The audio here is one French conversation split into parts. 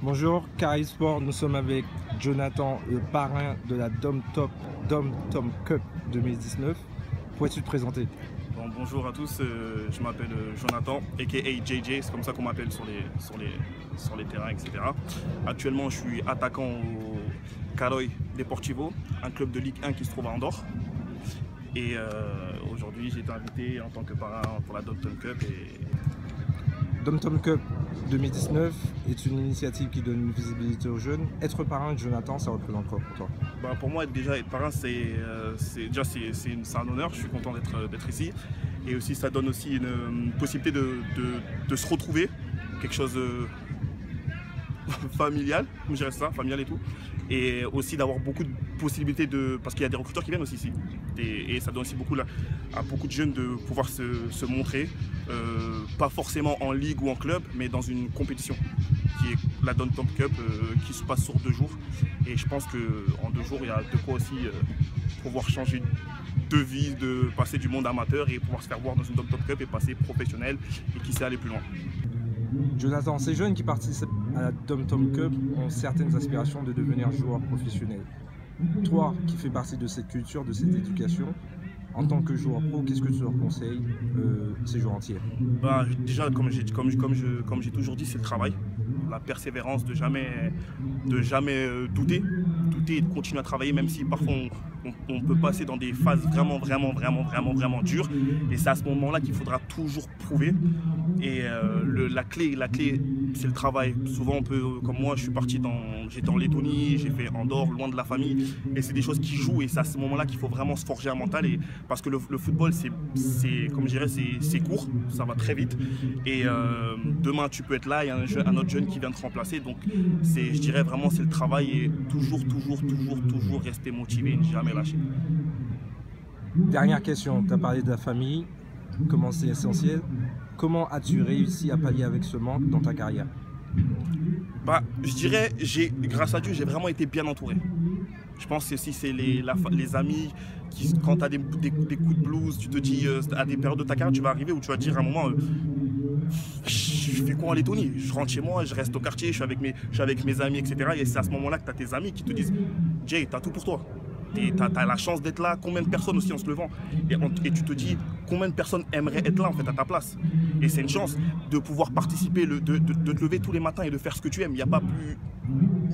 Bonjour, Carré Sport, nous sommes avec Jonathan, le parrain de la Dom Tom Cup 2019. Pourrais-tu te présenter? Bon, bonjour à tous, je m'appelle Jonathan, aka JJ, c'est comme ça qu'on m'appelle sur les terrains, etc. Actuellement, je suis attaquant au Caroy Deportivo, un club de Ligue 1 qui se trouve à Andorre. Et aujourd'hui, j'ai été invité en tant que parrain pour la Dom Tom Cup. Dom Tom Cup 2019 est une initiative qui donne une visibilité aux jeunes. Être parrain de Jonathan, ça représente quoi pour toi? Pour moi, être parrain, c'est un honneur. Je suis content d'être ici. Et aussi, ça donne aussi une possibilité de se retrouver, quelque chose de familial, comme je dirais ça, familial et tout. Et aussi d'avoir beaucoup de possibilités parce qu'il y a des recruteurs qui viennent aussi ici. Et ça donne aussi à beaucoup de jeunes de pouvoir se montrer, pas forcément en ligue ou en club, mais dans une compétition qui est la Dom Tom Cup qui se passe sur 2 jours. Et je pense qu'en 2 jours, il y a de quoi aussi pouvoir changer de vie, de passer du monde amateur et pouvoir se faire voir dans une Dom Tom Cup et passer professionnel et qui sait aller plus loin. Jonathan, ces jeunes qui participent à la Dom Tom Cup ont certaines aspirations de devenir joueurs professionnels. Toi, qui fais partie de cette culture, de cette éducation, en tant que joueur pro, qu'est-ce que tu leur conseilles ces jours entiers? Déjà, comme j'ai toujours dit, c'est le travail, la persévérance, de jamais douter et de continuer à travailler, même si parfois on peut passer dans des phases vraiment dures. Et c'est à ce moment-là qu'il faudra toujours prouver. Et la clé, c'est le travail. Souvent, comme moi, j'étais en Lettonie, j'ai fait Andorre, loin de la famille. Et c'est des choses qui jouent. Et c'est à ce moment-là qu'il faut vraiment se forger un mental. Parce que le football, comme je dirais, c'est court, ça va très vite. Et demain, tu peux être là, il y a un autre jeune qui vient te remplacer. Donc, je dirais vraiment, c'est le travail et toujours rester motivé, jamais lâcher. Dernière question, tu as parlé de la famille, comment c'est essentiel. Comment as-tu réussi à pallier avec ce manque dans ta carrière? Je dirais, grâce à Dieu, j'ai vraiment été bien entouré. Je pense que si c'est les amis, quand tu as des coups de blues, tu te dis à des périodes de ta carrière, tu vas arriver où tu vas te dire à un moment, je fais quoi en Lettonie? Je rentre chez moi, je reste au quartier, je suis avec mes amis, etc. Et c'est à ce moment-là que tu as tes amis qui te disent, Jay, tu as tout pour toi. Tu as la chance d'être là, combien de personnes aussi en se levant. Et tu te dis, combien de personnes aimeraient être là en fait à ta place. Et c'est une chance de pouvoir participer, de te lever tous les matins et de faire ce que tu aimes. Il n'y a pas plus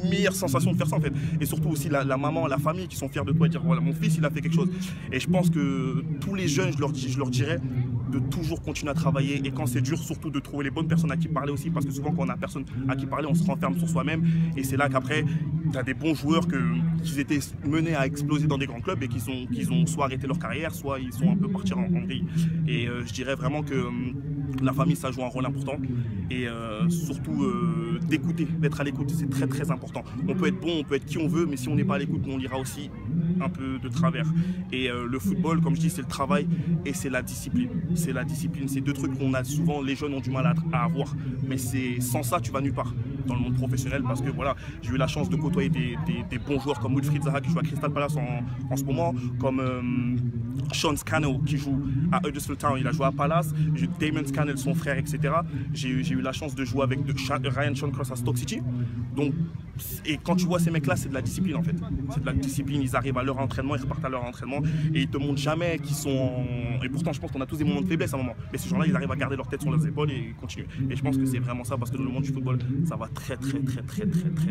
meilleure sensation de faire ça en fait. Et surtout aussi la maman, la famille qui sont fiers de toi et dire, voilà, mon fils il a fait quelque chose. Et je pense que tous les jeunes, je leur dirais de toujours continuer à travailler. Et quand c'est dur, surtout de trouver les bonnes personnes à qui parler aussi. Parce que souvent quand on n'a personne à qui parler, on se renferme sur soi-même. Et c'est là qu'après, tu as des bons joueurs qui étaient menés à exploser dans des grands clubs et qu'ils ont soit arrêté leur carrière, soit ils sont un peu partis en vrille. Et je dirais vraiment que la famille, ça joue un rôle important. Et surtout d'écouter, d'être à l'écoute, c'est très important. On peut être bon, on peut être qui on veut, mais si on n'est pas à l'écoute, on ira aussi un peu de travers. Et le football, comme je dis, c'est le travail et c'est la discipline. C'est la discipline, c'est 2 trucs qu'on a souvent, les jeunes ont du mal à avoir. Mais sans ça, tu vas nulle part dans le monde professionnel, parce que voilà, j'ai eu la chance de côtoyer des bons joueurs comme Wilfried Zaha qui joue à Crystal Palace en ce moment, comme Sean Scannell qui joue à Huddersfield Town, il a joué à Palace, Damon Scannell, son frère, etc. J'ai eu la chance de jouer avec Ryan Shawcross à Stoke City. Donc, et quand tu vois ces mecs-là, c'est de la discipline en fait. C'est de la discipline, ils arrivent à leur entraînement, ils repartent à leur entraînement et ils te montrent jamais qu'ils sont Et pourtant, je pense qu'on a tous des moments de faiblesse à un moment. Mais ces gens-là, ils arrivent à garder leur tête sur leurs épaules et continuer. Et je pense que c'est vraiment ça, parce que dans le monde du football, ça va très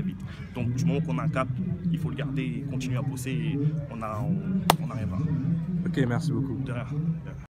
vite. Donc, du moment qu'on a un cap, il faut le garder et continuer à bosser et on arrivera. Ok, merci beaucoup. De rien.